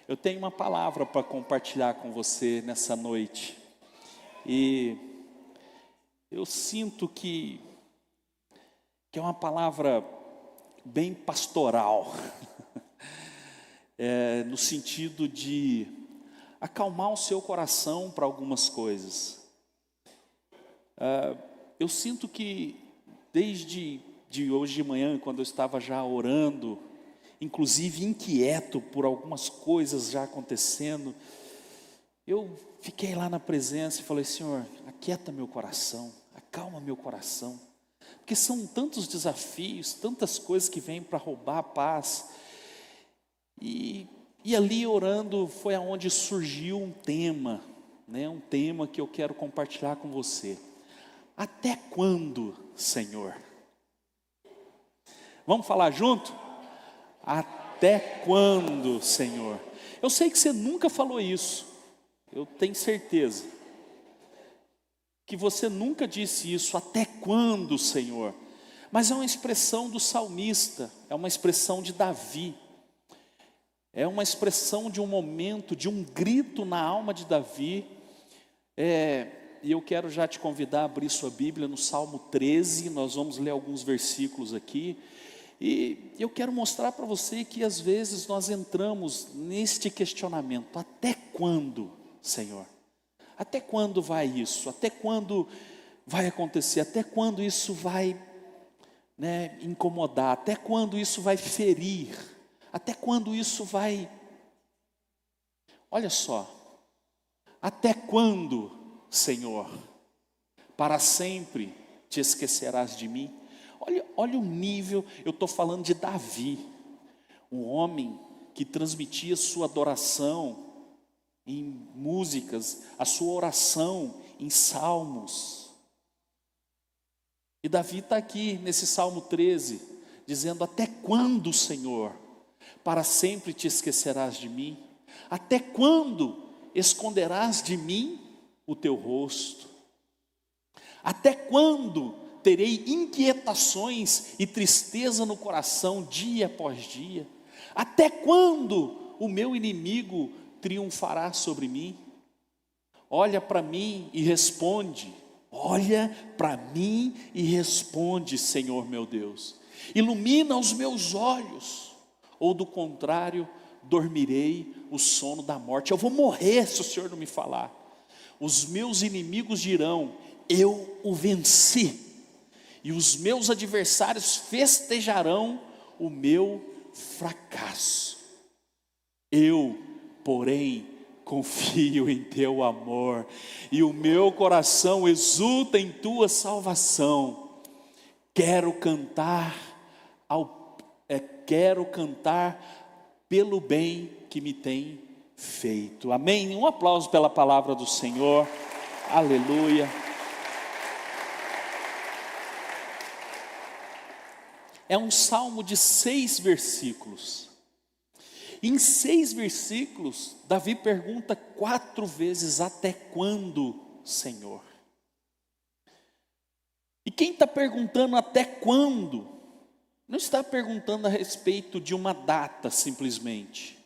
Eu tenho uma palavra para compartilhar com você nessa noite. E eu sinto que é uma palavra bem pastoral. No sentido de acalmar o seu coração para algumas coisas. Eu sinto que desde hoje de manhã, quando eu estava já orando, inclusive inquieto por algumas coisas já acontecendo, eu fiquei lá na presença e falei: Senhor, aquieta meu coração, acalma meu coração, porque são tantos desafios, tantas coisas que vêm para roubar a paz. E ali orando foi aonde surgiu um tema, um tema que eu quero compartilhar com você. Até quando, Senhor? Vamos falar junto? Até quando, Senhor? Eu sei que você nunca falou isso, eu tenho certeza que você nunca disse isso, até quando, Senhor? Mas é uma expressão do salmista, é uma expressão de Davi, é uma expressão de um momento, de um grito na alma de Davi. E eu quero já te convidar a abrir sua Bíblia no Salmo 13, nós vamos ler alguns versículos aqui. E eu quero mostrar para você que às vezes nós entramos neste questionamento: até quando, Senhor? Até quando vai isso? Até quando vai acontecer? Até quando isso vai incomodar? Até quando isso vai ferir? Até quando isso vai... Olha só, até quando, Senhor? Para sempre te esquecerás de mim? Olha o nível, eu estou falando de Davi, um homem que transmitia sua adoração em músicas, a sua oração em salmos. E Davi está aqui nesse Salmo 13, dizendo: até quando, Senhor, para sempre te esquecerás de mim? Até quando esconderás de mim o teu rosto? Até quando terei inquietações e tristeza no coração dia após dia? Até quando o meu inimigo triunfará sobre mim? Olha para mim e responde. Olha para mim e responde, Senhor meu Deus. Ilumina os meus olhos, ou do contrário, dormirei o sono da morte. Eu vou morrer se o Senhor não me falar. Os meus inimigos dirão: eu o venci. E os meus adversários festejarão o meu fracasso. Eu, porém, confio em teu amor, e o meu coração exulta em tua salvação. Quero cantar pelo bem que me tem feito. Amém? Um aplauso pela palavra do Senhor. Aleluia. É um salmo de 6 versículos. Em 6 versículos, Davi pergunta 4 vezes: até quando, Senhor? E quem está perguntando até quando, não está perguntando a respeito de uma data simplesmente,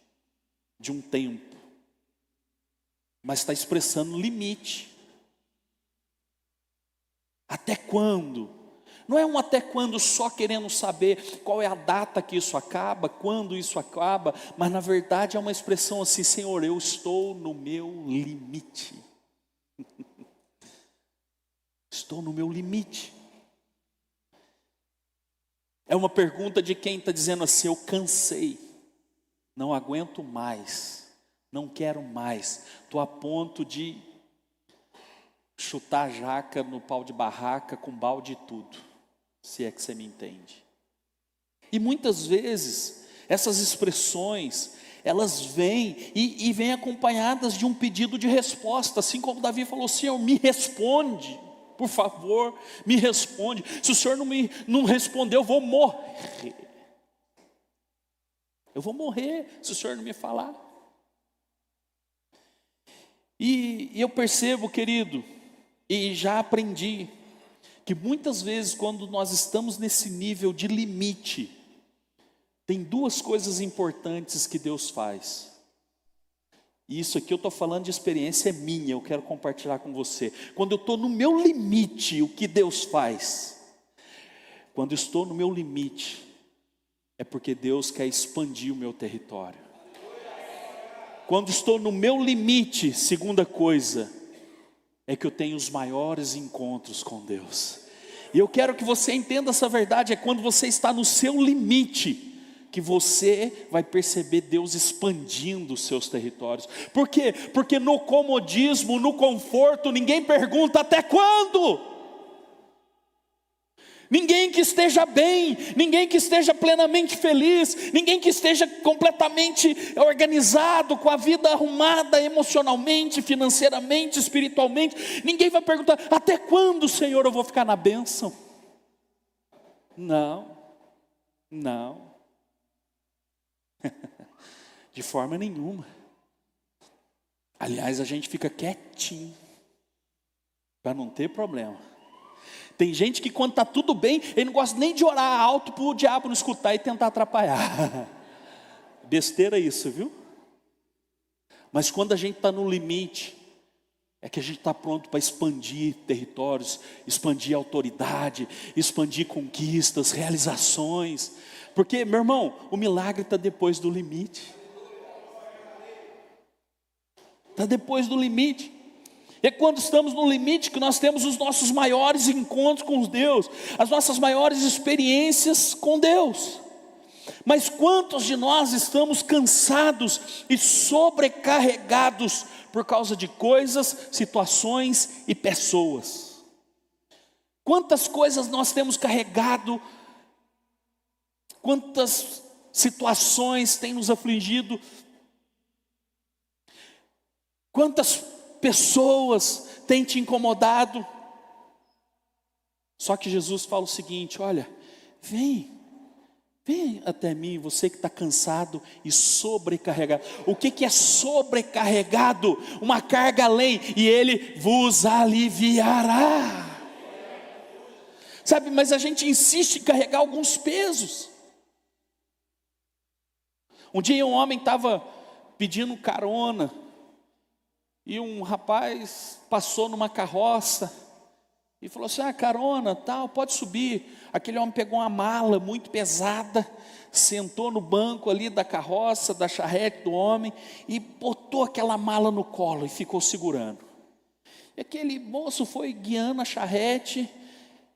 de um tempo, mas está expressando limite. Até quando? Não é um até quando só querendo saber qual é a data que isso acaba, quando isso acaba, mas na verdade é uma expressão assim: Senhor, eu estou no meu limite. Estou no meu limite. É uma pergunta de quem está dizendo assim: eu cansei, não aguento mais, não quero mais, estou a ponto de chutar a jaca no pau de barraca com balde e tudo. Se é que você me entende. E muitas vezes essas expressões, elas vêm e vêm acompanhadas de um pedido de resposta, assim como Davi falou: Senhor, me responde, por favor, me responde. Se o Senhor não responder, eu vou morrer. Eu vou morrer se o Senhor não me falar. E eu percebo, querido, e já aprendi, que muitas vezes quando nós estamos nesse nível de limite, tem 2 coisas importantes que Deus faz. E isso aqui eu estou falando de experiência minha, eu quero compartilhar com você. Quando eu estou no meu limite, o que Deus faz? Quando eu estou no meu limite, é porque Deus quer expandir o meu território. Quando estou no meu limite, segunda coisa, é que eu tenho os maiores encontros com Deus. E eu quero que você entenda essa verdade, é quando você está no seu limite, que você vai perceber Deus expandindo os seus territórios. Por quê? Porque no comodismo, no conforto, ninguém pergunta até quando? Ninguém que esteja bem, ninguém que esteja plenamente feliz, ninguém que esteja completamente organizado, com a vida arrumada emocionalmente, financeiramente, espiritualmente, ninguém vai perguntar, até quando, Senhor, eu vou ficar na bênção? Não, não. De forma nenhuma. Aliás, a gente fica quietinho, para não ter problema. Tem gente que quando está tudo bem, ele não gosta nem de orar alto para o diabo não escutar e tentar atrapalhar. Besteira isso, viu? Mas quando a gente está no limite, é que a gente está pronto para expandir territórios, expandir autoridade, expandir conquistas, realizações. Porque, meu irmão, o milagre está depois do limite. Está depois do limite. É quando estamos no limite que nós temos os nossos maiores encontros com Deus, as nossas maiores experiências com Deus. Mas quantos de nós estamos cansados e sobrecarregados por causa de coisas, situações e pessoas? Quantas coisas nós temos carregado? Quantas situações têm nos afligido? Quantas pessoas têm te incomodado? Só que Jesus fala o seguinte: olha, vem até mim, você que está cansado e sobrecarregado. O que é sobrecarregado? Uma carga além, e Ele vos aliviará. Sabe, mas a gente insiste em carregar alguns pesos. Um dia um homem estava pedindo carona, e um rapaz passou numa carroça, e falou assim, carona, tal, pode subir. Aquele homem pegou uma mala muito pesada, sentou no banco ali da carroça, da charrete do homem, e botou aquela mala no colo, e ficou segurando. E aquele moço foi guiando a charrete,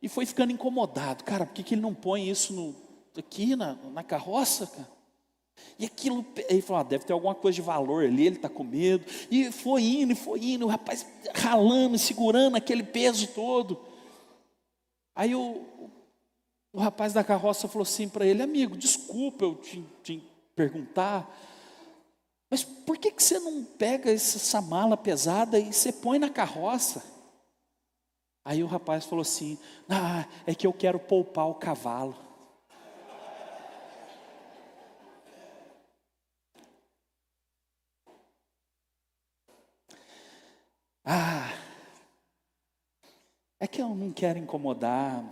e foi ficando incomodado. Cara, por que ele não põe isso aqui na carroça, cara? E aquilo, ele falou, deve ter alguma coisa de valor ali, ele está com medo. E foi indo, o rapaz ralando, segurando aquele peso todo. Aí o rapaz da carroça falou assim para ele, amigo, desculpa eu te perguntar, mas por que você não pega essa mala pesada e você põe na carroça? Aí o rapaz falou assim, é que eu quero poupar o cavalo. É que eu não quero incomodar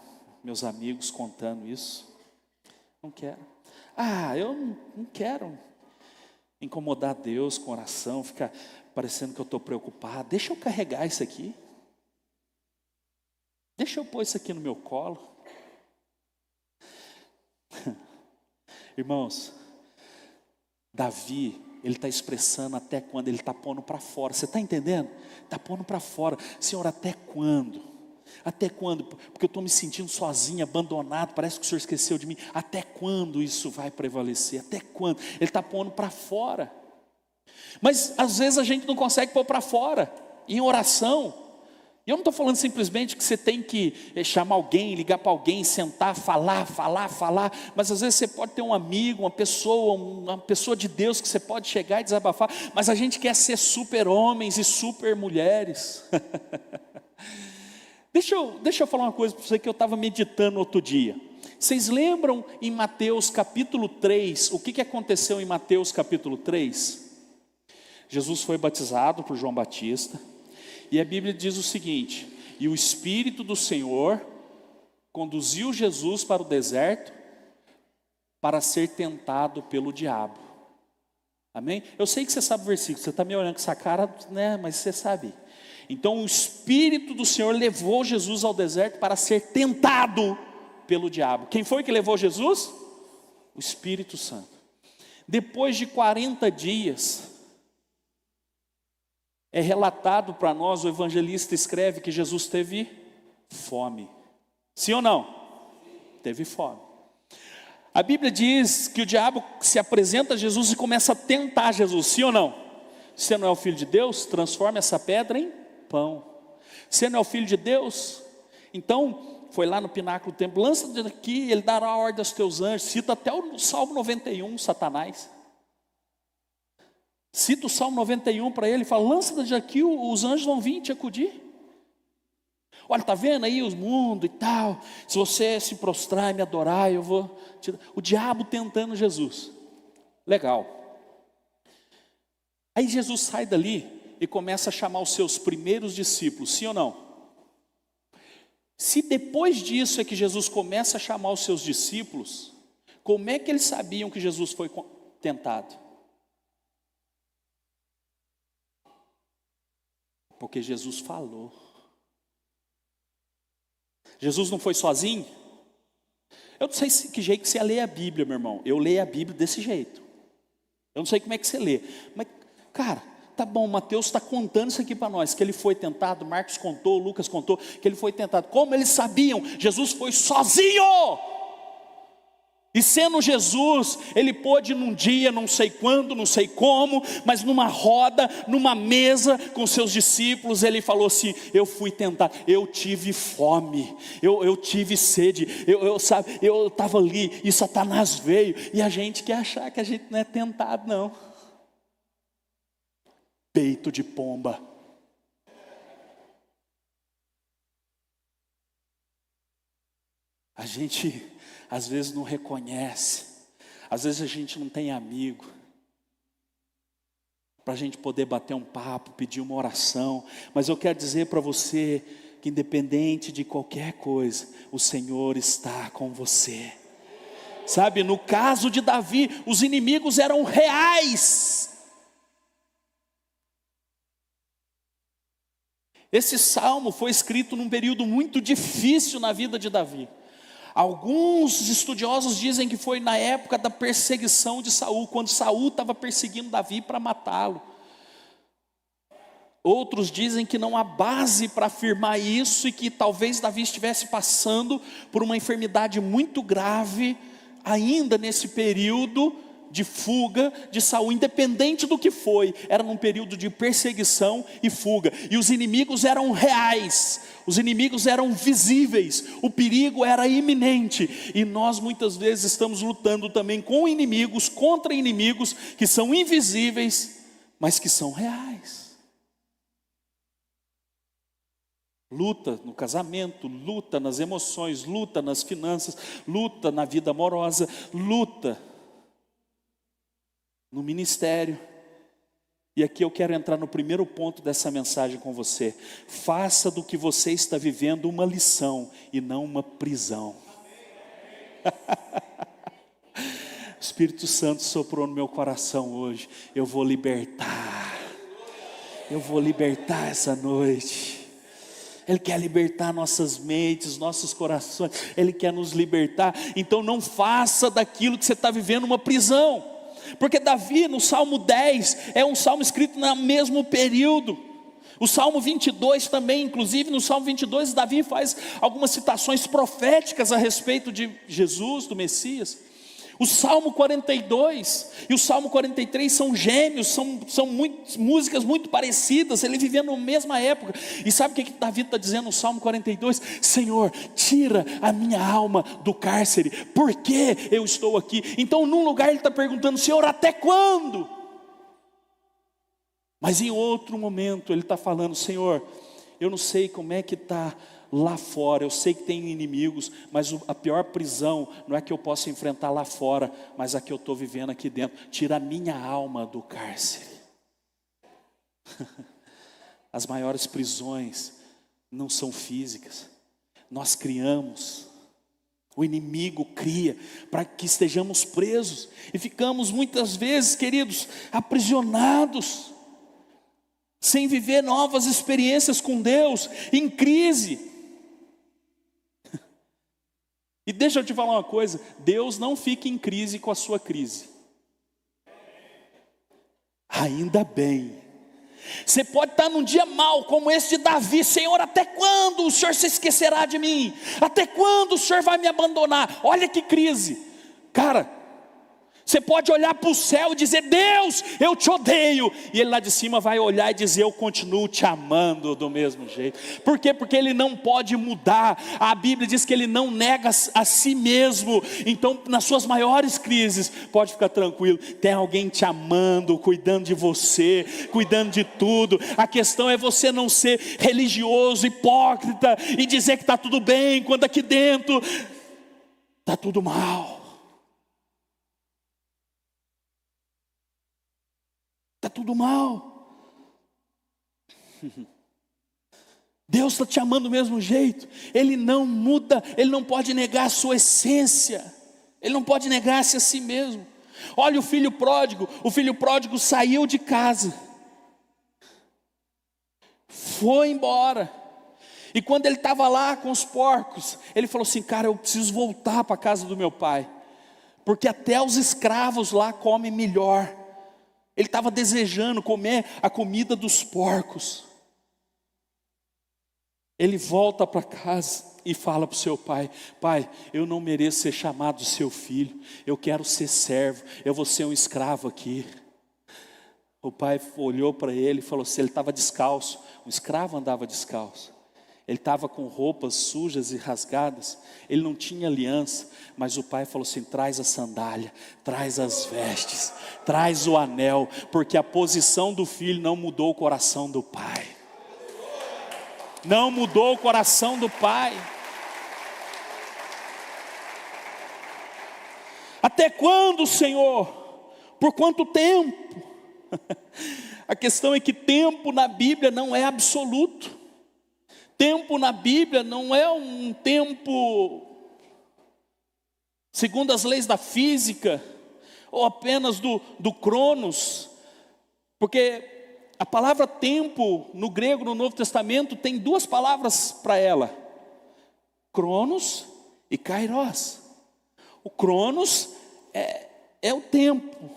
meus amigos contando isso. Não quero. Eu não quero incomodar Deus com oração, ficar parecendo que eu estou preocupado. Deixa eu carregar isso aqui. Deixa eu pôr isso aqui no meu colo. Irmãos, Davi, ele está expressando até quando, ele está pondo para fora. Você está entendendo? Está pondo para fora. Senhor, até quando? Até quando? Porque eu estou me sentindo sozinho, abandonado, parece que o Senhor esqueceu de mim. Até quando isso vai prevalecer? Até quando? Ele está pondo para fora. Mas às vezes a gente não consegue pôr para fora, em oração. E eu não estou falando simplesmente que você tem que chamar alguém, ligar para alguém, sentar, falar. Mas às vezes você pode ter um amigo, uma pessoa de Deus que você pode chegar e desabafar. Mas a gente quer ser super homens e super mulheres. Deixa eu falar uma coisa para você que eu estava meditando outro dia. Vocês lembram em Mateus capítulo 3, o que aconteceu em Mateus capítulo 3? Jesus foi batizado por João Batista, e a Bíblia diz o seguinte, e o Espírito do Senhor conduziu Jesus para o deserto, para ser tentado pelo diabo. Amém? Eu sei que você sabe o versículo, você está me olhando com essa cara, né? Mas você sabe. Então o Espírito do Senhor levou Jesus ao deserto para ser tentado pelo diabo. Quem foi que levou Jesus? O Espírito Santo. Depois de 40 dias, é relatado para nós, o evangelista escreve que Jesus teve fome. Sim ou não? Teve fome. A Bíblia diz que o diabo se apresenta a Jesus e começa a tentar Jesus. Sim ou não? Você não é o Filho de Deus? Transforma essa pedra em pão. Você não é o Filho de Deus? Então, foi lá no pináculo do templo, lança daqui, ele dará a ordem aos teus anjos. Cita até o Salmo 91, Satanás. Cita o Salmo 91 para ele, fala, lança daqui, os anjos vão vir te acudir. Olha, está vendo aí os mundos e tal, se você se prostrar e me adorar, eu vou te dar. O diabo tentando Jesus. Legal. Aí Jesus sai dali e começa a chamar os seus primeiros discípulos, sim ou não? Se depois disso é que Jesus começa a chamar os seus discípulos, como é que eles sabiam que Jesus foi tentado? Porque Jesus falou. Jesus não foi sozinho? Eu não sei que jeito que você lê a Bíblia, meu irmão. Eu leio a Bíblia desse jeito. Eu não sei como é que você lê. Mas, cara, tá bom, Mateus está contando isso aqui para nós. Que ele foi tentado, Marcos contou, Lucas contou, que ele foi tentado. Como eles sabiam? Jesus foi sozinho. E sendo Jesus, ele pôde num dia, não sei quando, não sei como, mas numa roda, numa mesa com seus discípulos, ele falou assim, eu fui tentado, eu tive fome, eu tive sede, eu estava ali e Satanás veio, e a gente quer achar que a gente não é tentado não. Peito de pomba. A gente às vezes não reconhece, às vezes a gente não tem amigo, para a gente poder bater um papo, pedir uma oração, mas eu quero dizer para você, que independente de qualquer coisa, o Senhor está com você. Sabe, no caso de Davi, os inimigos eram reais. Esse salmo foi escrito num período muito difícil na vida de Davi. Alguns estudiosos dizem que foi na época da perseguição de Saul, quando Saul estava perseguindo Davi para matá-lo. Outros dizem que não há base para afirmar isso e que talvez Davi estivesse passando por uma enfermidade muito grave, ainda nesse período de fuga de Saul, independente do que foi, era num período de perseguição e fuga, e os inimigos eram reais, os inimigos eram visíveis, o perigo era iminente, e nós muitas vezes estamos lutando também com inimigos, contra inimigos que são invisíveis, mas que são reais. Luta no casamento, luta nas emoções, luta nas finanças, luta na vida amorosa, luta no ministério. E aqui eu quero entrar no primeiro ponto dessa mensagem com você. Faça do que você está vivendo uma lição e não uma prisão. O Espírito Santo soprou no meu coração hoje. Eu vou libertar essa noite. Ele quer libertar nossas mentes, nossos corações. Ele quer nos libertar. Então não faça daquilo que você está vivendo uma prisão. Porque Davi no Salmo 10 é um salmo escrito no mesmo período. O Salmo 22 também, inclusive no Salmo 22 Davi faz algumas citações proféticas a respeito de Jesus, do Messias. O Salmo 42 e o Salmo 43 são gêmeos, são músicas muito parecidas, ele vivendo na mesma época. E sabe o que Davi está dizendo no Salmo 42? Senhor, tira a minha alma do cárcere, porque eu estou aqui. Então num lugar ele está perguntando, Senhor, até quando? Mas em outro momento ele está falando, Senhor, eu não sei como é que está lá fora, eu sei que tem inimigos, mas a pior prisão não é que eu possa enfrentar lá fora, mas a que eu estou vivendo aqui dentro. Tira a minha alma do cárcere. As maiores prisões não são físicas, nós criamos O inimigo cria para que estejamos presos e ficamos muitas vezes, queridos, aprisionados, sem viver novas experiências com Deus, em crise. E deixa eu te falar uma coisa, Deus não fica em crise com a sua crise. Ainda bem. Você pode estar num dia mau, como esse de Davi. Senhor, até quando o Senhor se esquecerá de mim? Até quando o Senhor vai me abandonar? Olha que crise. Cara, você pode olhar para o céu e dizer: Deus, eu te odeio. E Ele lá de cima vai olhar e dizer: eu continuo te amando do mesmo jeito. Por quê? Porque Ele não pode mudar. A Bíblia diz que Ele não nega a si mesmo. Então, nas suas maiores crises, pode ficar tranquilo, tem alguém te amando, cuidando de você, cuidando de tudo. A questão é você não ser religioso, hipócrita e dizer que está tudo bem, quando aqui dentro está tudo mal. Está tudo mal. Deus está te amando do mesmo jeito. Ele não muda, Ele não pode negar a sua essência, Ele não pode negar-se a si mesmo. Olha o filho pródigo saiu de casa, foi embora, e quando ele estava lá com os porcos, ele falou assim: cara, eu preciso voltar para a casa do meu pai, porque até os escravos lá comem melhor. Ele estava desejando comer a comida dos porcos. Ele volta para casa e fala para o seu pai: pai, eu não mereço ser chamado seu filho, eu quero ser servo, eu vou ser um escravo aqui. O pai olhou para ele e falou assim: ele estava descalço, um escravo andava descalço. Ele estava com roupas sujas e rasgadas, ele não tinha aliança, mas o pai falou assim: traz a sandália, traz as vestes, traz o anel, porque a posição do filho não mudou o coração do pai. Não mudou o coração do pai. Até quando, Senhor? Por quanto tempo? A questão é que tempo na Bíblia não é absoluto. Tempo na Bíblia não é um tempo segundo as leis da física, ou apenas do cronos, porque a palavra tempo no grego, no Novo Testamento, tem duas palavras para ela: cronos e kairos. O cronos é o tempo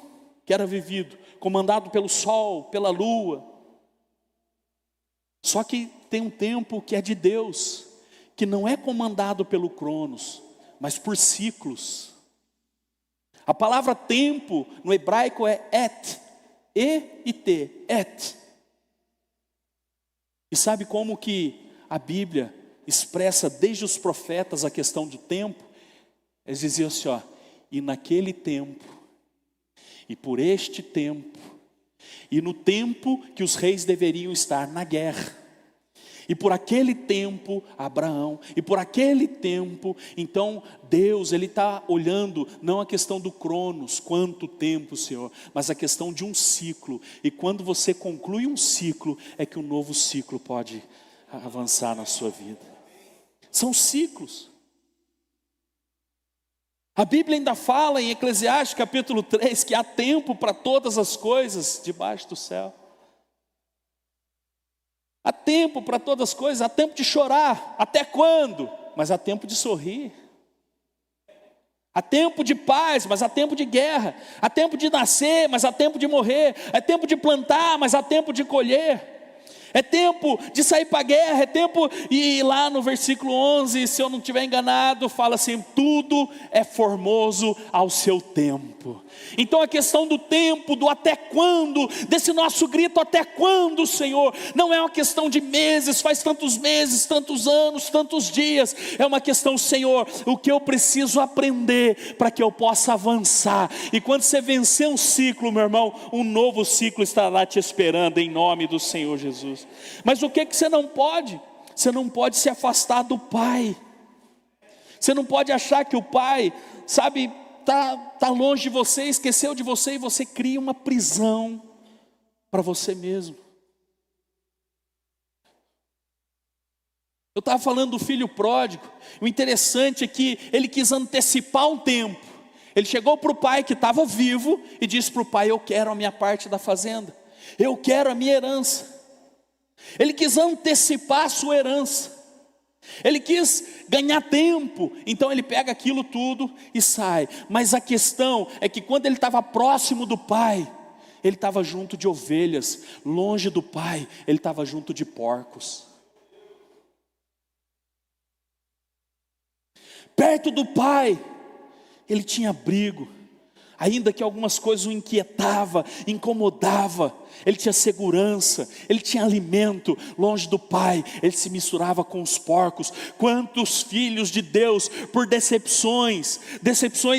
que era vivido, comandado pelo sol, pela lua. Só que tem um tempo que é de Deus, que não é comandado pelo cronos, mas por ciclos. A palavra tempo no hebraico é et, E-I-T, et. E sabe como que a Bíblia expressa desde os profetas a questão do tempo? Eles diziam assim, ó: e naquele tempo, e por este tempo, e no tempo que os reis deveriam estar na guerra, e por aquele tempo, Abraão, e por aquele tempo, então Deus, Ele está olhando não a questão do cronos, quanto tempo, Senhor, mas a questão de um ciclo, e quando você conclui um ciclo, é que um novo ciclo pode avançar na sua vida. São ciclos. A Bíblia ainda fala em Eclesiastes capítulo 3, que há tempo para todas as coisas debaixo do céu. Há tempo para todas as coisas, há tempo de chorar, até quando? Mas há tempo de sorrir. Há tempo de paz, mas há tempo de guerra. Há tempo de nascer, mas há tempo de morrer. Há tempo de plantar, mas há tempo de colher. É tempo de sair para a guerra, é tempo, e lá no versículo 11, se eu não estiver enganado, fala assim: tudo é formoso ao seu tempo. Então a questão do tempo, do até quando, desse nosso grito até quando, Senhor, não é uma questão de meses, faz tantos meses, tantos anos, tantos dias. É uma questão, Senhor, o que eu preciso aprender para que eu possa avançar. E quando você vencer um ciclo, meu irmão, um novo ciclo estará te esperando, em nome do Senhor Jesus. Mas o que você não pode? Você não pode se afastar do Pai. Você não pode achar que o Pai, sabe, está longe de você, esqueceu de você, e você cria uma prisão para você mesmo. Eu estava falando do filho pródigo. O interessante é que ele quis antecipar um tempo. Ele chegou para o pai que estava vivo e disse para o pai: eu quero a minha parte da fazenda, eu quero a minha herança. Ele quis antecipar a sua herança. Ele quis ganhar tempo. Então ele pega aquilo tudo e sai. Mas a questão é que quando ele estava próximo do pai, ele estava junto de ovelhas. Longe do pai, ele estava junto de porcos. Perto do pai, ele tinha abrigo. Ainda que algumas coisas o inquietava, incomodava, ele tinha segurança, ele tinha alimento. Longe do pai, ele se misturava com os porcos. Quantos filhos de Deus, por decepções,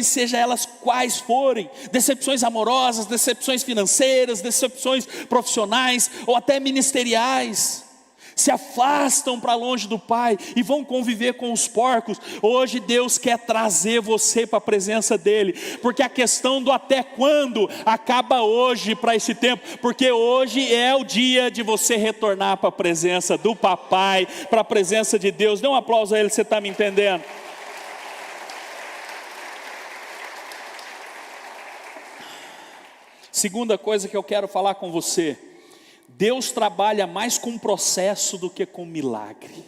seja elas quais forem, decepções amorosas, decepções financeiras, decepções profissionais ou até ministeriais, se afastam para longe do pai e vão conviver com os porcos. Hoje Deus quer trazer você para a presença dele, porque a questão do até quando acaba hoje para esse tempo, porque hoje é o dia de você retornar para a presença do papai, para a presença de Deus. Dê um aplauso a ele, você está me entendendo? Segunda coisa que eu quero falar com você: Deus trabalha mais com processo do que com milagre.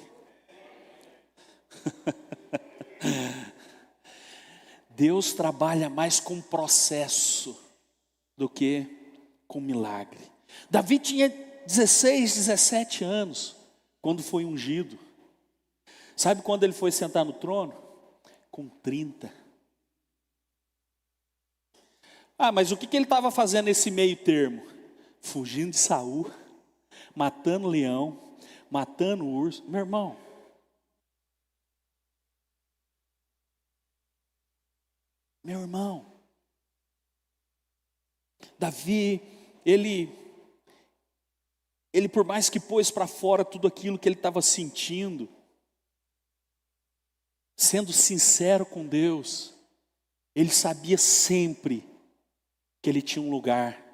Deus trabalha mais com processo do que com milagre. Davi tinha 16, 17 anos quando foi ungido. Sabe quando ele foi sentar no trono? Com 30. Mas o que ele estava fazendo nesse meio termo? Fugindo de Saul, matando leão, matando urso. Meu irmão, Davi, ele por mais que pôs para fora tudo aquilo que ele estava sentindo, sendo sincero com Deus, ele sabia sempre que ele tinha um lugar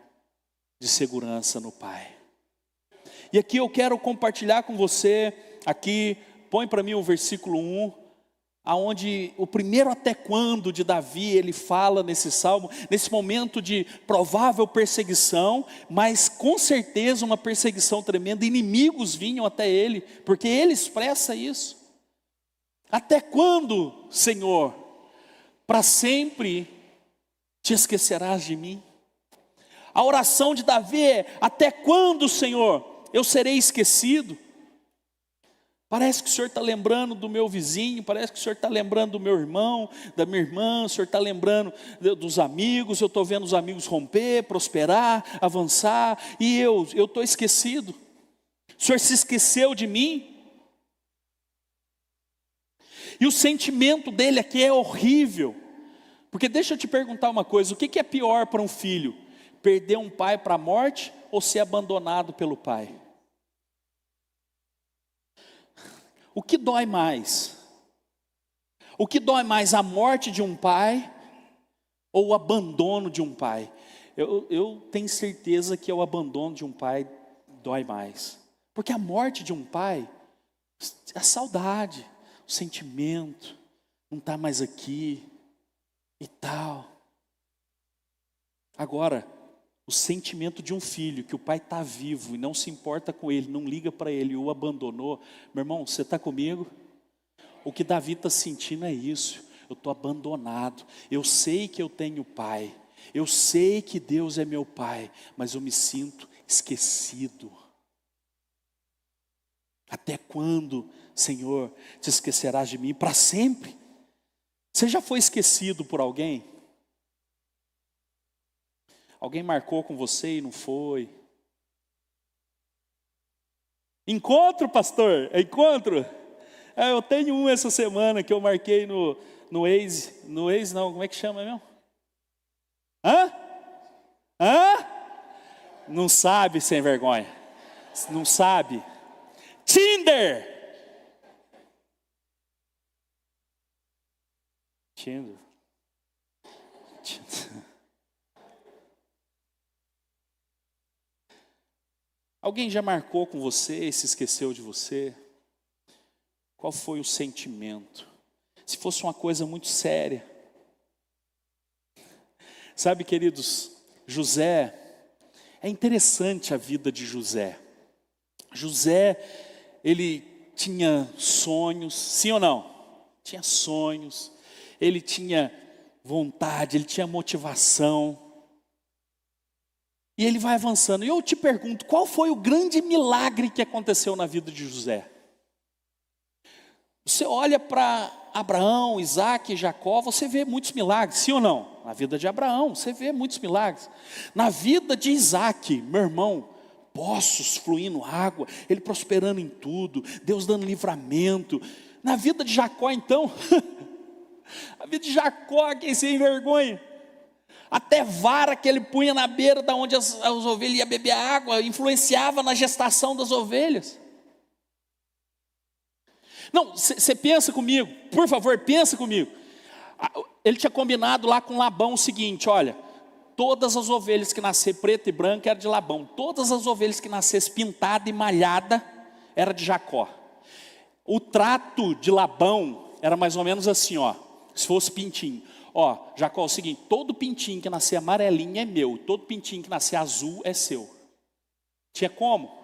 de segurança no Pai. E aqui eu quero compartilhar com você, aqui, põe para mim o versículo 1, aonde o primeiro até quando de Davi, ele fala nesse salmo, nesse momento de provável perseguição, mas com certeza uma perseguição tremenda, inimigos vinham até ele, porque ele expressa isso. Até quando, Senhor, para sempre te esquecerás de mim? A oração de Davi é: até quando, Senhor, eu serei esquecido? Parece que o Senhor está lembrando do meu vizinho, parece que o Senhor está lembrando do meu irmão, da minha irmã, o Senhor está lembrando dos amigos, eu estou vendo os amigos romper, prosperar, avançar, e eu estou esquecido. O Senhor se esqueceu de mim? E o sentimento dele aqui é horrível, porque deixa eu te perguntar uma coisa: o que é pior para um filho? Perder um pai para a morte ou ser abandonado pelo pai? O que dói mais? O que dói mais, a morte de um pai ou o abandono de um pai? Eu tenho certeza que o abandono de um pai dói mais. Porque a morte de um pai, a saudade, o sentimento, não está mais aqui e tal. Agora, o sentimento de um filho, que o pai está vivo e não se importa com ele, não liga para ele e o abandonou. Meu irmão, você está comigo? O que Davi está sentindo é isso: eu estou abandonado, eu sei que eu tenho pai, eu sei que Deus é meu pai, mas eu me sinto esquecido. Até quando, Senhor, te esquecerás de mim? Para sempre? Você já foi esquecido por alguém? Alguém marcou com você e não foi? Encontro, pastor? Encontro? Eu tenho um essa semana que eu marquei no Waze. No Waze não, como é que chama mesmo? Hã? Não sabe, sem vergonha. Não sabe. Tinder. Alguém já marcou com você e se esqueceu de você? Qual foi o sentimento? Se fosse uma coisa muito séria. Sabe, queridos, José, é interessante a vida de José. José, ele tinha sonhos, sim ou não? Tinha sonhos, ele tinha vontade, ele tinha motivação. E ele vai avançando. E eu te pergunto, qual foi o grande milagre que aconteceu na vida de José? Você olha para Abraão, Isaac e Jacó, você vê muitos milagres, sim ou não? Na vida de Abraão, você vê muitos milagres. Na vida de Isaac, meu irmão, poços fluindo água, ele prosperando em tudo, Deus dando livramento. Na vida de Jacó, então, a vida de Jacó, quem sem vergonha, até vara que ele punha na beira da onde as ovelhas iam beber água, influenciava na gestação das ovelhas. Não, você pensa comigo, por favor, pensa comigo. Ele tinha combinado lá com Labão o seguinte: olha, todas as ovelhas que nascer preta e branca era de Labão, todas as ovelhas que nascessem pintada e malhada era de Jacó. O trato de Labão era mais ou menos assim, ó, se fosse pintinho. Ó, Jacó, é o seguinte, todo pintinho que nascer amarelinho é meu, todo pintinho que nascer azul é seu. Tinha como?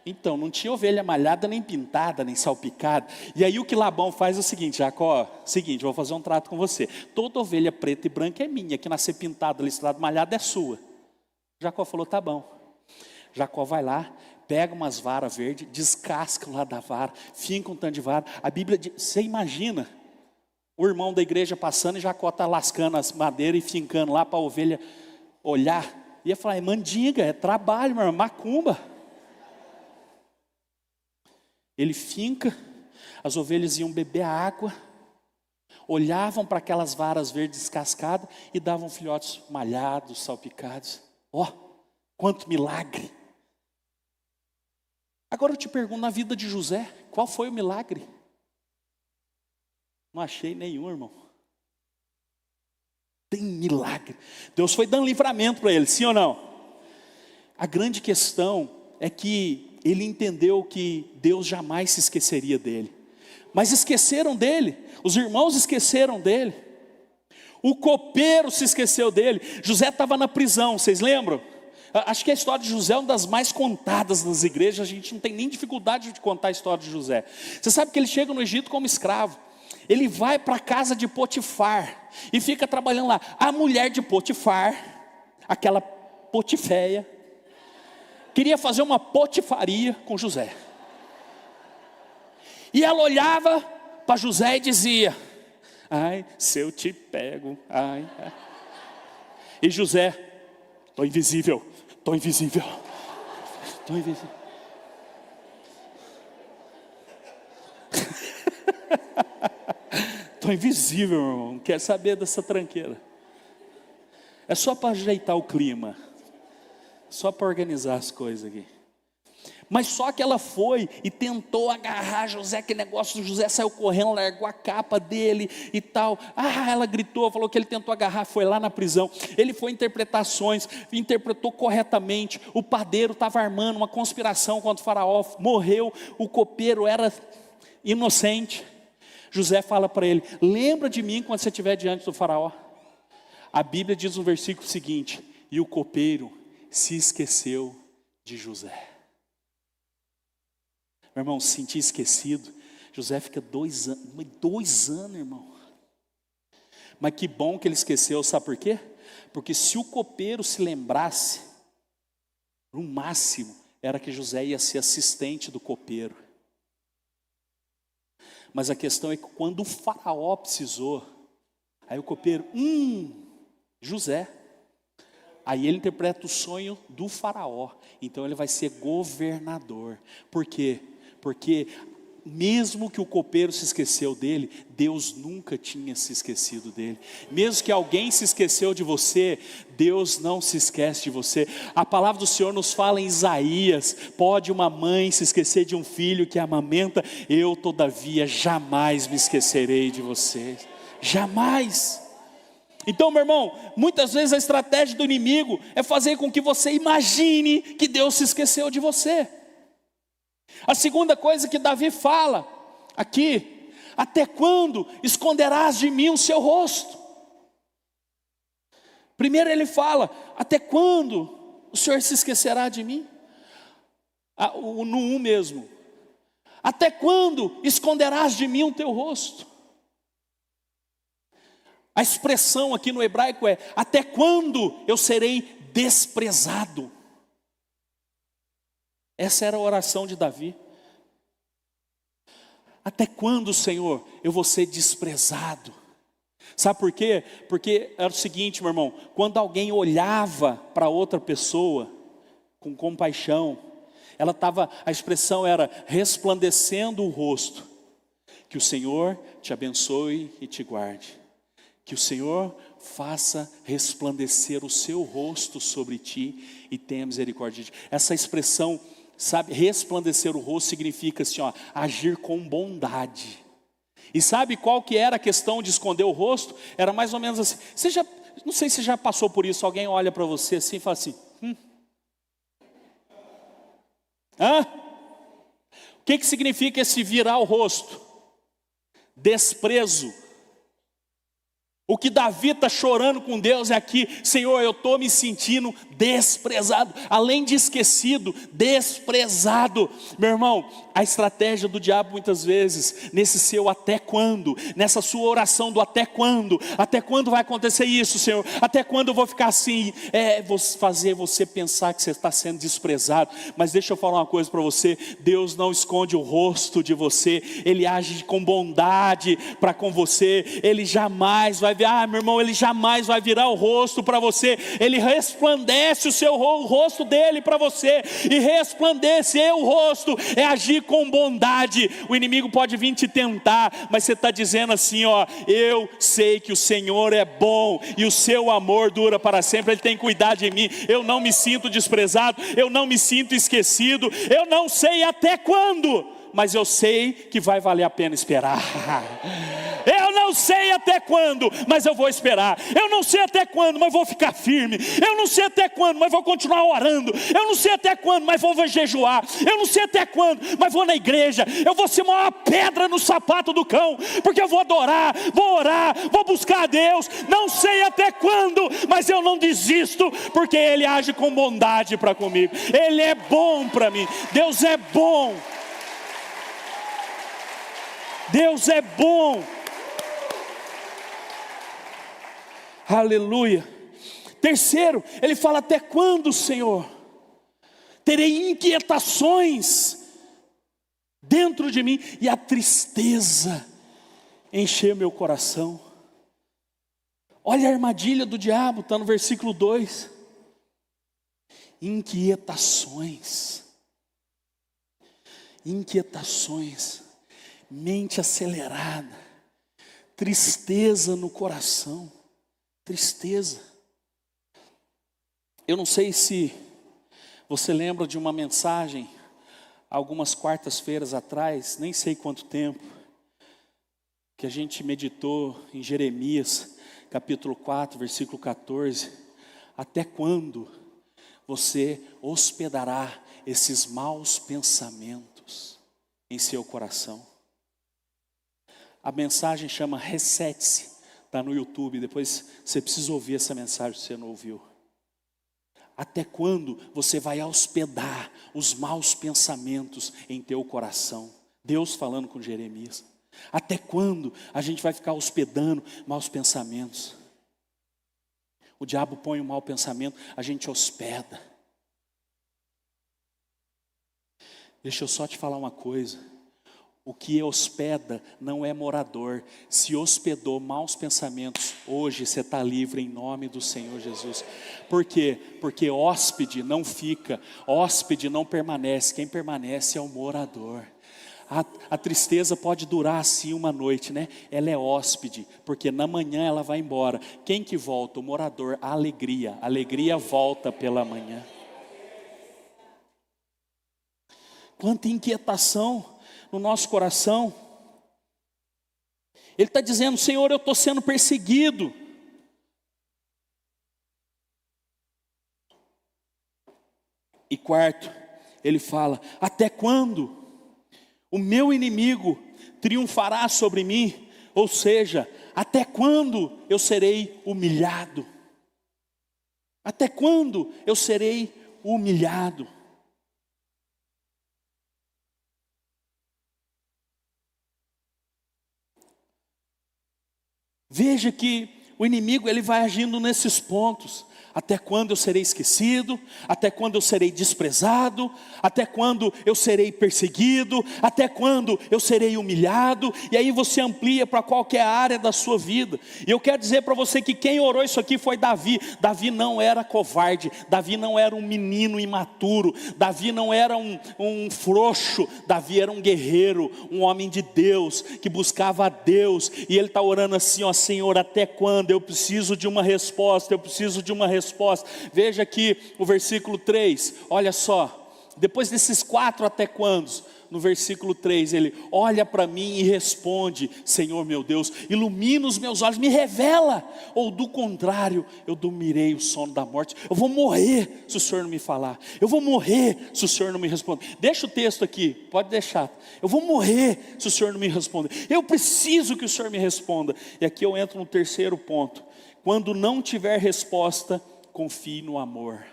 Então, não tinha ovelha malhada, nem pintada, nem salpicada. E aí o que Labão faz é o seguinte: Jacó, seguinte, vou fazer um trato com você. Toda ovelha preta e branca é minha, que nascer pintada, listrada, malhada é sua. Jacó falou, tá bom. Jacó vai lá, pega umas varas verdes, descasca lá da vara, finca um tanto de vara. A Bíblia diz, você imagina o irmão da igreja passando e Jacó está lascando as madeiras e fincando lá para a ovelha olhar. Ia falar, é mandinga, é trabalho, meu irmão, macumba. Ele finca, as ovelhas iam beber a água, olhavam para aquelas varas verdes descascadas e davam filhotes malhados, salpicados. Ó, quanto milagre! Agora eu te pergunto, na vida de José, qual foi o milagre? Não achei nenhum, irmão. Tem milagre. Deus foi dando livramento para ele, sim ou não? A grande questão é que ele entendeu que Deus jamais se esqueceria dele. Mas esqueceram dele, os irmãos esqueceram dele. O copeiro se esqueceu dele. José estava na prisão, vocês lembram? Acho que a história de José é uma das mais contadas nas igrejas. A gente não tem nem dificuldade de contar a história de José. Você sabe que ele chega no Egito como escravo. Ele vai para a casa de Potifar e fica trabalhando lá. A mulher de Potifar, aquela Potiféia, queria fazer uma potifaria com José. E ela olhava para José e dizia, ai, se eu te pego, ai, ai. E José, estou invisível, estou invisível, estou invisível. Estou invisível, meu irmão, não quer saber dessa tranqueira. É só para ajeitar o clima. Só para organizar as coisas aqui. Mas só que ela foi e tentou agarrar José, que negócio, José saiu correndo, largou a capa dele e tal. Ela gritou, falou que ele tentou agarrar, foi lá na prisão. Ele foi interpretações, interpretou corretamente. O padeiro estava armando uma conspiração contra o faraó, morreu, o copeiro era inocente. José fala para ele, lembra de mim quando você estiver diante do faraó. A Bíblia diz no versículo seguinte, e o copeiro se esqueceu de José. Meu irmão, se sentir esquecido, José fica 2 anos, 2 anos, irmão. Mas que bom que ele esqueceu, sabe por quê? Porque se o copeiro se lembrasse, no máximo, era que José ia ser assistente do copeiro. Mas a questão é que quando o faraó precisou, aí o copeiro, José. Aí ele interpreta o sonho do faraó. Então ele vai ser governador. Por quê? Porque mesmo que o copeiro se esqueceu dele, Deus nunca tinha se esquecido dele. Mesmo que alguém se esqueceu de você, Deus não se esquece de você. A palavra do Senhor nos fala em Isaías, pode uma mãe se esquecer de um filho que amamenta, eu todavia jamais me esquecerei de vocês. Jamais. Então, meu irmão, muitas vezes a estratégia do inimigo é fazer com que você imagine que Deus se esqueceu de você. A segunda coisa que Davi fala, aqui, até quando esconderás de mim o seu rosto? Primeiro ele fala, até quando o Senhor se esquecerá de mim? No 1 mesmo, até quando esconderás de mim o teu rosto? A expressão aqui no hebraico é, até quando eu serei desprezado? Essa era a oração de Davi. Até quando, Senhor, eu vou ser desprezado? Sabe por quê? Porque era o seguinte, meu irmão, quando alguém olhava para outra pessoa com compaixão, a expressão era resplandecendo o rosto. Que o Senhor te abençoe e te guarde. Que o Senhor faça resplandecer o seu rosto sobre ti e tenha misericórdia de ti. Essa expressão, sabe, resplandecer o rosto significa assim, ó, agir com bondade. E sabe qual que era a questão de esconder o rosto? Era mais ou menos assim, não sei se já passou por isso, alguém olha para você assim e fala assim, O que significa esse virar o rosto? Desprezo. O que Davi está chorando com Deus é aqui, Senhor, eu estou me sentindo desprezado, além de esquecido, desprezado. Meu irmão, a estratégia do diabo muitas vezes, nesse seu até quando, nessa sua oração do até quando vai acontecer isso, Senhor? Até quando eu vou ficar assim? Vou fazer você pensar que você está sendo desprezado. Mas deixa eu falar uma coisa para você, Deus não esconde o rosto de você, Ele age com bondade para com você, Ele jamais vai meu irmão, Ele jamais vai virar o rosto para você, Ele resplandece o rosto dEle para você, e resplandecer o rosto é agir com bondade. O inimigo pode vir te tentar, mas você está dizendo assim, ó, eu sei que o Senhor é bom, e o seu amor dura para sempre, Ele tem cuidado de mim, eu não me sinto desprezado, eu não me sinto esquecido, eu não sei até quando, mas eu sei que vai valer a pena esperar. Eu não sei até quando, mas eu vou esperar. Eu não sei até quando, mas vou ficar firme. Eu não sei até quando, mas vou continuar orando. Eu não sei até quando, mas vou jejuar. Eu não sei até quando, mas vou na igreja. Eu vou ser uma pedra no sapato do cão, porque eu vou adorar, vou orar, vou buscar a Deus. Não sei até quando, mas eu não desisto, porque Ele age com bondade para comigo. Ele é bom para mim. Deus é bom. Deus é bom. Aleluia. Terceiro, ele fala, até quando, Senhor, terei inquietações dentro de mim, e a tristeza encher meu coração. Olha a armadilha do diabo, está no versículo 2. Inquietações, mente acelerada, tristeza no coração. Tristeza. Eu não sei se você lembra de uma mensagem, algumas quartas-feiras atrás, nem sei quanto tempo, que a gente meditou em Jeremias, capítulo 4, versículo 14. Até quando você hospedará esses maus pensamentos em seu coração? A mensagem chama Resete-se. Está no YouTube, depois você precisa ouvir essa mensagem se você não ouviu. Até quando você vai hospedar os maus pensamentos em teu coração? Deus falando com Jeremias. Até quando a gente vai ficar hospedando maus pensamentos? O diabo põe um mau pensamento, a gente hospeda. Deixa eu só te falar uma coisa. O que hospeda não é morador. Se hospedou maus pensamentos, hoje você está livre em nome do Senhor Jesus. Por quê? Porque hóspede não fica, hóspede não permanece. Quem permanece é o morador. A tristeza pode durar assim uma noite, né? Ela é hóspede, porque na manhã ela vai embora. Quem que volta? O morador. A alegria volta pela manhã. Quanta inquietação no nosso coração. Ele está dizendo, Senhor, eu estou sendo perseguido. E quarto, ele fala, até quando O meu inimigo triunfará sobre mim, ou seja, até quando eu serei humilhado? Até quando eu serei humilhado? Veja que o inimigo ele vai agindo nesses pontos. Até quando eu serei esquecido? Até quando eu serei desprezado? Até quando eu serei perseguido? Até quando eu serei humilhado? E aí você amplia para qualquer área da sua vida. E eu quero dizer para você que quem orou isso aqui foi Davi. Davi não era covarde, Davi não era um menino imaturo, Davi não era um frouxo, Davi era um guerreiro, um homem de Deus, que buscava a Deus. E ele está orando assim, ó: Senhor, até quando? Eu preciso de uma resposta, eu preciso de uma resposta. Veja aqui o versículo 3, olha só, depois desses 4 até quando? No versículo 3 ele olha para mim e responde: Senhor meu Deus, ilumina os meus olhos, me revela, ou do contrário, eu dormirei o sono da morte. Eu vou morrer se o Senhor não me falar, eu vou morrer se o Senhor não me responder. Deixa o texto aqui, pode deixar. Eu vou morrer se o Senhor não me responder, eu preciso que o Senhor me responda. E aqui eu entro no terceiro ponto: quando não tiver resposta, confie no amor.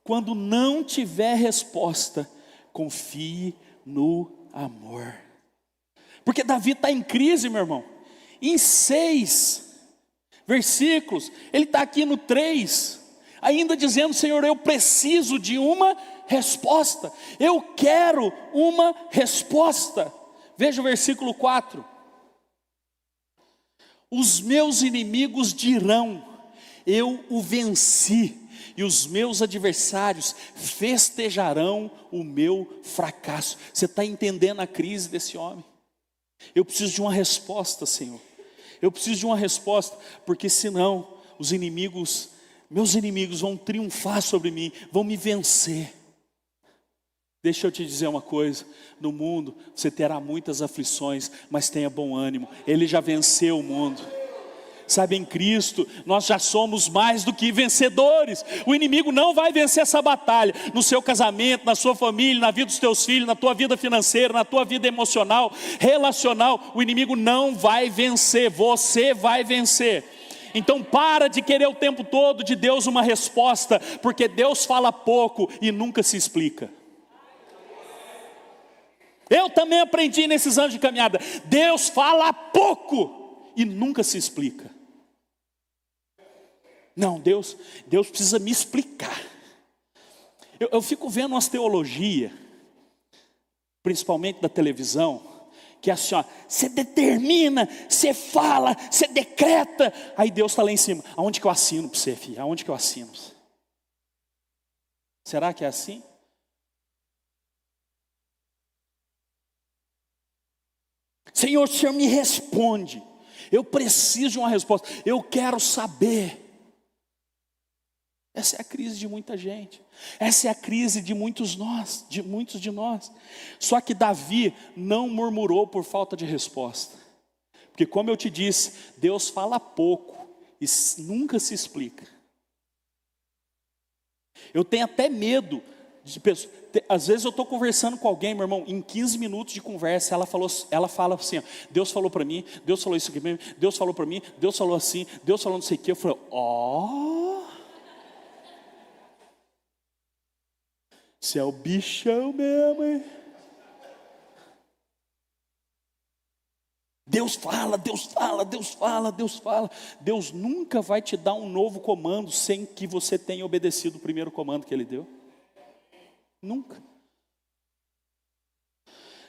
Quando não tiver resposta, confie no amor. Porque Davi está em crise, meu irmão. Em 6 versículos, ele está aqui no 3, ainda dizendo: Senhor, eu preciso de uma resposta. Eu quero uma resposta. Veja o versículo 4. Os meus inimigos dirão: eu o venci, e os meus adversários festejarão o meu fracasso. Você está entendendo a crise desse homem? Eu preciso de uma resposta, Senhor. Eu preciso de uma resposta, porque senão os inimigos, meus inimigos vão triunfar sobre mim, vão me vencer. Deixa eu te dizer uma coisa: no mundo você terá muitas aflições, mas tenha bom ânimo, Ele já venceu o mundo. Sabe, em Cristo nós já somos mais do que vencedores. O inimigo não vai vencer essa batalha no seu casamento, na sua família, na vida dos teus filhos, na tua vida financeira, na tua vida emocional, relacional. O inimigo não vai vencer, você vai vencer. Então para de querer o tempo todo de Deus uma resposta, porque Deus fala pouco e nunca se explica. Eu também aprendi nesses anos de caminhada: Deus fala pouco e nunca se explica. Não, Deus precisa me explicar. Eu fico vendo umas teologias, principalmente da televisão, que é assim, ó: você determina, você fala, você decreta, aí Deus está lá em cima: aonde que eu assino para você, filho? Aonde que eu assino? Será que é assim? Senhor, o Senhor me responde. Eu preciso de uma resposta, eu quero saber. Essa é a crise de muita gente. Essa é a crise de muitos de nós. Só que Davi não murmurou por falta de resposta. Porque, como eu te disse, Deus fala pouco e nunca se explica. Eu tenho até medo de pessoas. Às vezes eu estou conversando com alguém, meu irmão, em 15 minutos de conversa, ela fala assim: ó, Deus falou para mim, Deus falou isso aqui mesmo, Deus falou para mim, Deus falou assim, Deus falou não sei o que. Eu falei: você é o bichão mesmo, hein? Deus fala, Deus fala, Deus fala, Deus fala. Deus nunca vai te dar um novo comando sem que você tenha obedecido o primeiro comando que Ele deu. Nunca.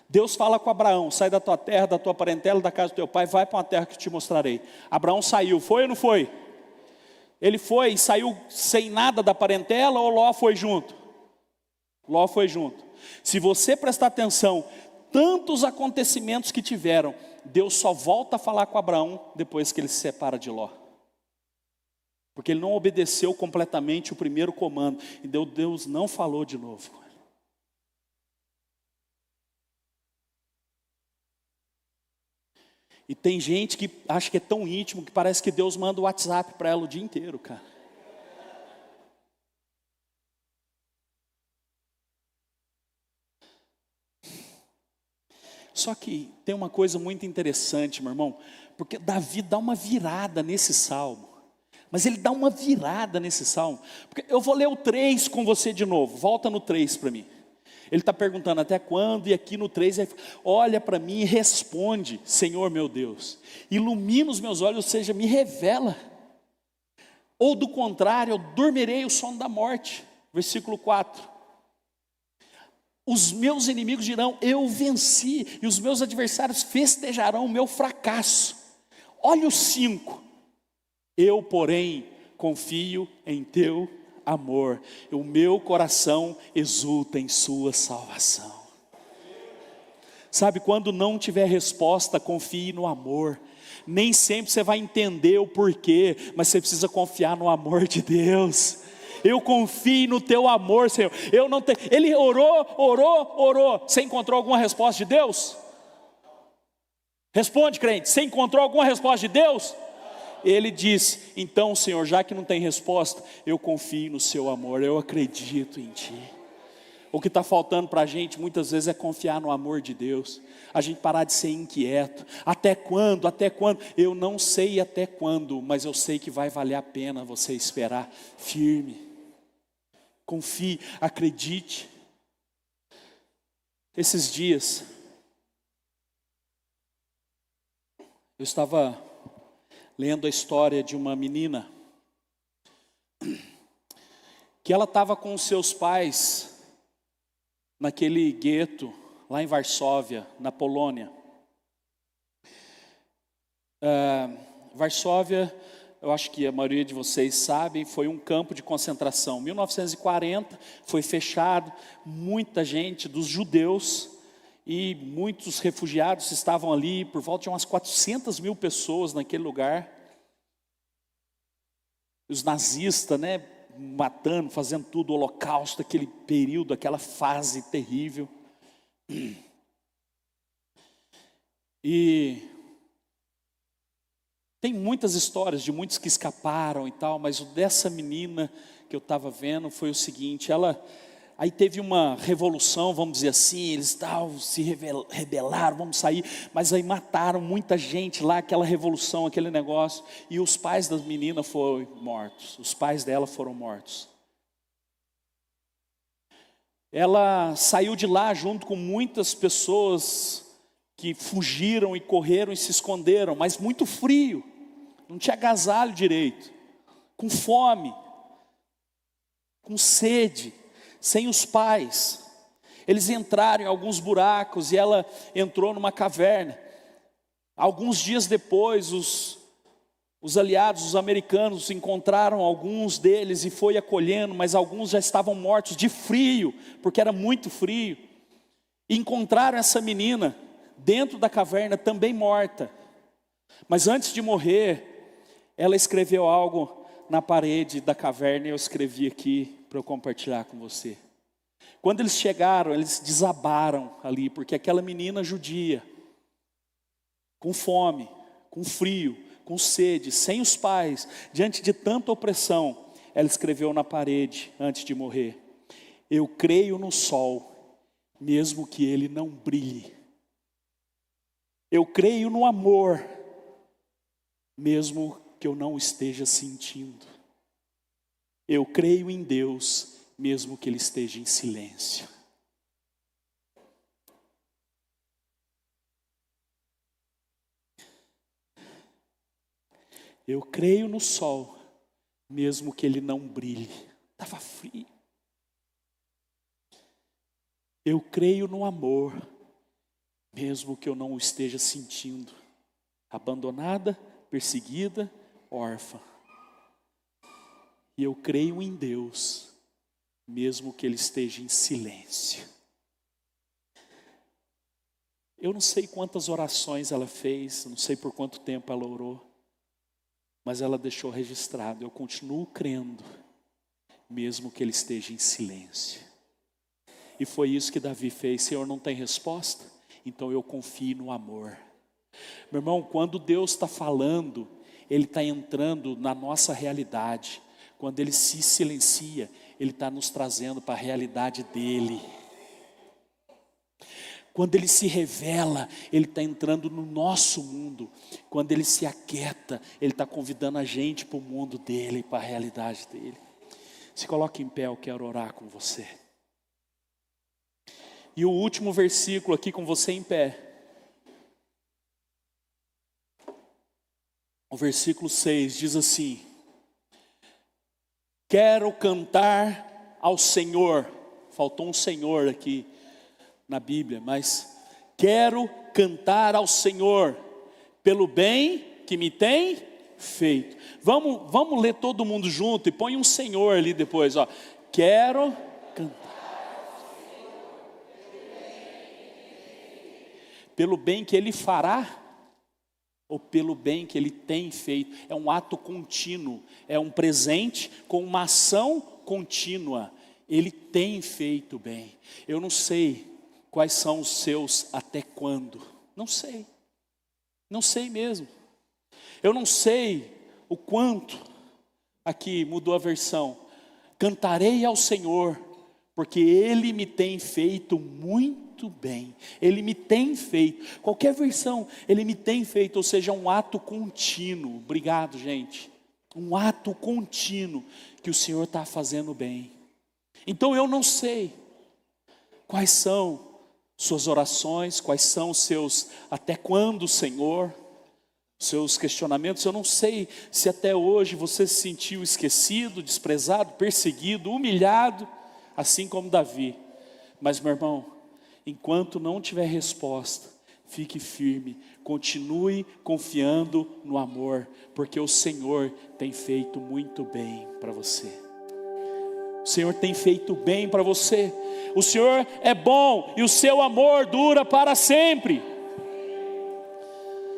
Deus fala com Abraão: sai da tua terra, da tua parentela, da casa do teu pai, vai para uma terra que eu te mostrarei. Abraão saiu, foi ou não foi? Ele foi e saiu sem nada da parentela, ou Ló foi junto? Ló foi junto. Se você prestar atenção, tantos acontecimentos que tiveram, Deus só volta a falar com Abraão depois que ele se separa de Ló. Porque ele não obedeceu completamente o primeiro comando, e Deus não falou de novo com ele. E tem gente que acha que é tão íntimo que parece que Deus manda o WhatsApp para ela o dia inteiro, cara. Só que tem uma coisa muito interessante, meu irmão, porque Davi dá uma virada nesse salmo. Mas ele dá uma virada nesse salmo. Porque eu vou ler o 3 com você de novo. Volta no 3 para mim. Ele está perguntando até quando, e aqui no 3, olha para mim e responde: Senhor meu Deus, ilumina os meus olhos, ou seja, me revela. Ou do contrário, eu dormirei o sono da morte. Versículo 4. Os meus inimigos dirão: eu venci, e os meus adversários festejarão o meu fracasso. Olha o 5. Eu, porém, confio em teu amor, o meu coração exulta em sua salvação. Sabe, quando não tiver resposta, confie no amor. Nem sempre você vai entender o porquê, mas você precisa confiar no amor de Deus. Eu confio no teu amor, Senhor. Eu não tenho. Ele orou. Você encontrou alguma resposta de Deus? Responde, crente. Você encontrou alguma resposta de Deus? Ele diz: então, Senhor, já que não tem resposta, eu confio no seu amor, eu acredito em ti. O que está faltando para a gente muitas vezes é confiar no amor de Deus. A gente parar de ser inquieto. Até quando? Até quando? Eu não sei até quando, mas eu sei que vai valer a pena você esperar firme. Confie, acredite. Esses dias eu estava lendo a história de uma menina que ela estava com os seus pais naquele gueto lá em Varsóvia, na Polônia. Varsóvia, eu acho que a maioria de vocês sabem, foi um campo de concentração. 1940 foi fechado, muita gente dos judeus e muitos refugiados estavam ali, por volta de umas 400 mil pessoas naquele lugar. Os nazistas, matando, fazendo tudo, o holocausto, aquele período, aquela fase terrível. E tem muitas histórias de muitos que escaparam e tal, mas o dessa menina que eu estava vendo foi o seguinte: aí teve uma revolução, vamos dizer assim, eles se rebelaram, vamos sair, mas aí mataram muita gente lá, aquela revolução, aquele negócio, e os pais das meninas foram mortos, os pais dela foram mortos. Ela saiu de lá junto com muitas pessoas que fugiram e correram e se esconderam, mas muito frio, não tinha agasalho direito, com fome, com sede, sem os pais. Eles entraram em alguns buracos e ela entrou numa caverna. Alguns dias depois, os aliados, os americanos, encontraram alguns deles e foi acolhendo, mas alguns já estavam mortos de frio, porque era muito frio. E encontraram essa menina dentro da caverna, também morta. Mas antes de morrer, ela escreveu algo na parede da caverna, e eu escrevi aqui para eu compartilhar com você. Quando eles chegaram, eles desabaram ali, porque aquela menina judia, com fome, com frio, com sede, sem os pais, diante de tanta opressão, ela escreveu na parede, antes de morrer: eu creio no sol, mesmo que ele não brilhe. Eu creio no amor, mesmo que eu não esteja sentindo. Eu creio em Deus, mesmo que Ele esteja em silêncio. Eu creio no sol, mesmo que ele não brilhe. Estava frio. Eu creio no amor, mesmo que eu não o esteja sentindo. Abandonada, perseguida, órfã. E eu creio em Deus, mesmo que Ele esteja em silêncio. Eu não sei quantas orações ela fez, não sei por quanto tempo ela orou, mas ela deixou registrado: eu continuo crendo, mesmo que Ele esteja em silêncio. E foi isso que Davi fez. Senhor, não tem resposta? Então eu confio no amor. Meu irmão, quando Deus está falando, Ele está entrando na nossa realidade. Quando Ele se silencia, Ele está nos trazendo para a realidade dEle. Quando Ele se revela, Ele está entrando no nosso mundo. Quando Ele se aquieta, Ele está convidando a gente para o mundo dEle, para a realidade dEle. Se coloque em pé, eu quero orar com você. E o último versículo aqui com você em pé. O versículo 6 diz assim: quero cantar ao Senhor. Faltou um Senhor aqui na Bíblia, mas quero cantar ao Senhor pelo bem que me tem feito. Vamos ler todo mundo junto e põe um Senhor ali depois, ó. Quero cantar pelo bem que Ele fará, ou pelo bem que Ele tem feito. É um ato contínuo, é um presente com uma ação contínua. Ele tem feito bem. Eu não sei quais são os seus até quando. Não sei mesmo. Eu não sei o quanto, aqui mudou a versão, cantarei ao Senhor, porque Ele me tem feito muito bem. Ele me tem feito, qualquer versão, Ele me tem feito, ou seja, um ato contínuo. Obrigado, gente. Um ato contínuo que o Senhor está fazendo bem. Então eu não sei quais são suas orações, quais são os seus até quando, Senhor, seus questionamentos. Eu não sei se até hoje você se sentiu esquecido, desprezado, perseguido, humilhado, assim como Davi. Mas, meu irmão, enquanto não tiver resposta, fique firme, continue confiando no amor, porque o Senhor tem feito muito bem para você. O Senhor tem feito bem para você. O Senhor é bom e o seu amor dura para sempre.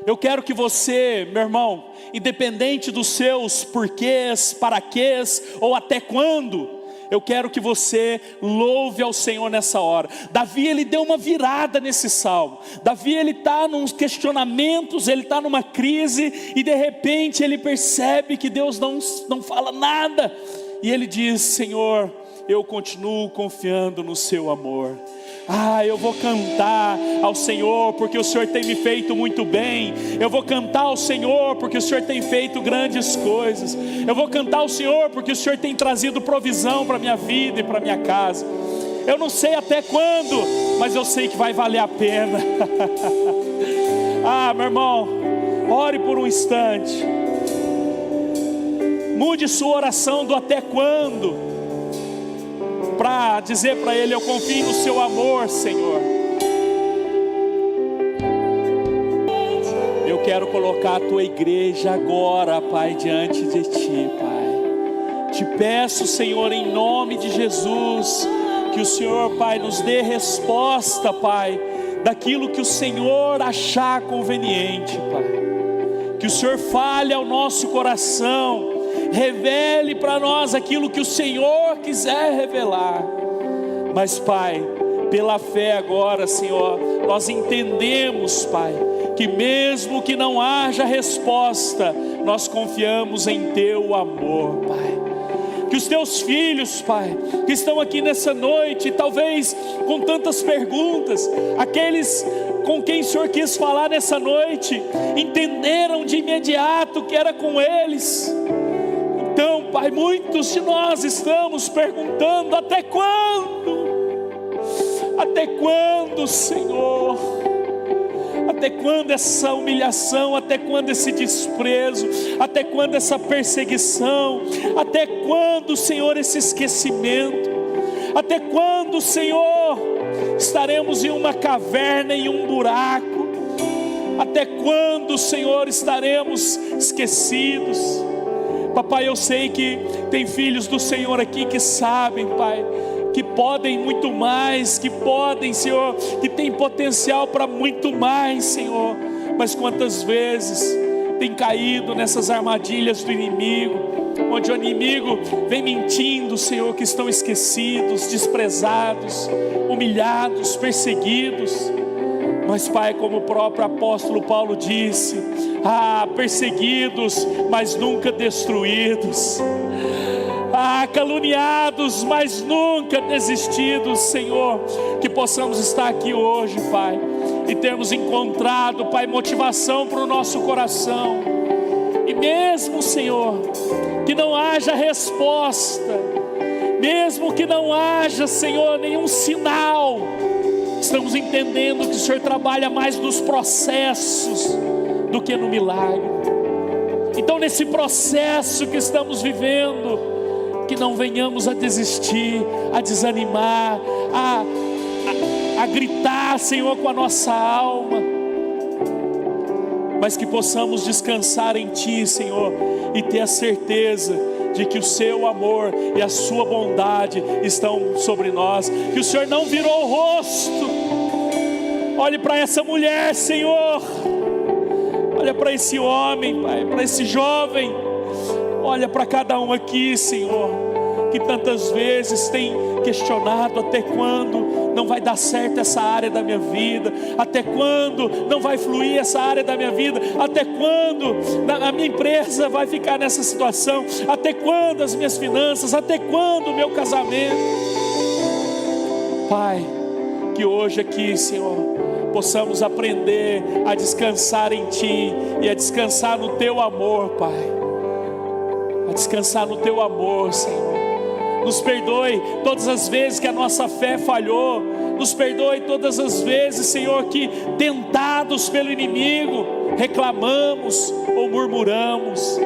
Eu quero que você, meu irmão, independente dos seus porquês, paraquês ou até quando, eu quero que você louve ao Senhor nessa hora. Davi, ele deu uma virada nesse salmo. Davi, ele está nos questionamentos, ele está numa crise, e de repente ele percebe que Deus não fala nada. E ele diz: Senhor, eu continuo confiando no seu amor. Eu vou cantar ao Senhor porque o Senhor tem me feito muito bem. Eu vou cantar ao Senhor porque o Senhor tem feito grandes coisas. Eu vou cantar ao Senhor porque o Senhor tem trazido provisão para a minha vida e para a minha casa. Eu não sei até quando, mas eu sei que vai valer a pena. Meu irmão, ore por um instante. Mude sua oração do até quando para dizer para Ele: eu confio no seu amor, Senhor. Eu quero colocar a tua igreja agora, Pai, diante de ti, Pai. Te peço, Senhor, em nome de Jesus, que o Senhor, Pai, nos dê resposta, Pai, daquilo que o Senhor achar conveniente, Pai. Que o Senhor fale ao nosso coração, revele para nós aquilo que o Senhor quiser revelar. Mas, Pai, pela fé agora, Senhor, nós entendemos, Pai, que mesmo que não haja resposta, nós confiamos em Teu amor, Pai. Que os Teus filhos, Pai, que estão aqui nessa noite, talvez com tantas perguntas, aqueles com quem o Senhor quis falar nessa noite, entenderam de imediato que era com eles. Então, Pai, muitos de nós estamos perguntando: até quando? Até quando, Senhor? Até quando essa humilhação? Até quando esse desprezo? Até quando essa perseguição? Até quando, Senhor, esse esquecimento? Até quando, Senhor, estaremos em uma caverna, em um buraco? Até quando, Senhor, estaremos esquecidos? Papai, eu sei que tem filhos do Senhor aqui que sabem, Pai, que podem muito mais, que podem, Senhor, que tem potencial para muito mais, Senhor. Mas quantas vezes tem caído nessas armadilhas do inimigo, onde o inimigo vem mentindo, Senhor, que estão esquecidos, desprezados, humilhados, perseguidos. Mas, Pai, como o próprio apóstolo Paulo disse: perseguidos, mas nunca destruídos. caluniados, mas nunca desistidos, Senhor. Que possamos estar aqui hoje, Pai, e termos encontrado, Pai, motivação para o nosso coração. E mesmo, Senhor, que não haja resposta, mesmo que não haja, Senhor, nenhum sinal, estamos entendendo que o Senhor trabalha mais nos processos do que no milagre. Então, nesse processo que estamos vivendo, que não venhamos a desistir, a desanimar, a gritar, Senhor, com a nossa alma, mas que possamos descansar em Ti, Senhor, e ter a certeza de que o Seu amor e a Sua bondade estão sobre nós, que o Senhor não virou o rosto. Olhe para essa mulher, Senhor, olha para esse homem, Pai, para esse jovem, olha para cada um aqui, Senhor, que tantas vezes tem questionado: até quando não vai dar certo essa área da minha vida? Até quando não vai fluir essa área da minha vida? Até quando a minha empresa vai ficar nessa situação? Até quando as minhas finanças? Até quando o meu casamento? Pai, que hoje aqui, Senhor, possamos aprender a descansar em Ti e a descansar no Teu amor, Pai, a descansar no Teu amor, Senhor. Nos perdoe todas as vezes que a nossa fé falhou. Nos perdoe todas as vezes, Senhor, que tentados pelo inimigo, reclamamos ou murmuramos.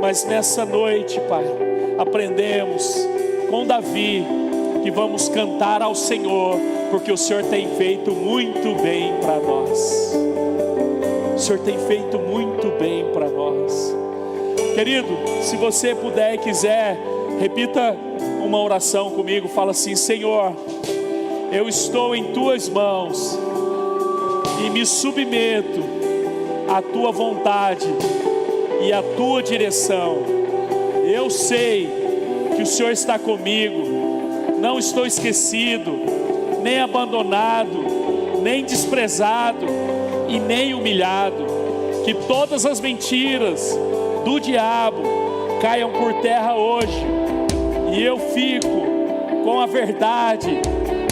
Mas nessa noite, Pai, aprendemos com Davi que vamos cantar ao Senhor, porque o Senhor tem feito muito bem para nós. O Senhor tem feito muito bem para nós. Querido, se você puder e quiser, repita uma oração comigo. Fala assim: Senhor, eu estou em Tuas mãos e me submeto à Tua vontade e à Tua direção. Eu sei que o Senhor está comigo, não estou esquecido, nem abandonado, nem desprezado e nem humilhado. Que todas as mentiras do diabo caiam por terra hoje, e eu fico com a verdade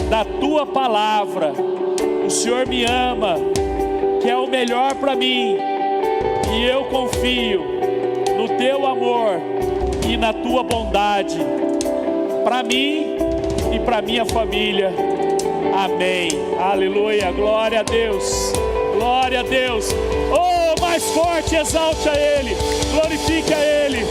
da Tua palavra. O Senhor me ama, que é o melhor para mim, e eu confio no Teu amor e na Tua bondade para mim e para minha família. Amém. Aleluia. Glória a Deus. Glória a Deus. Oh, mais forte, exalte a Ele, glorifique a Ele.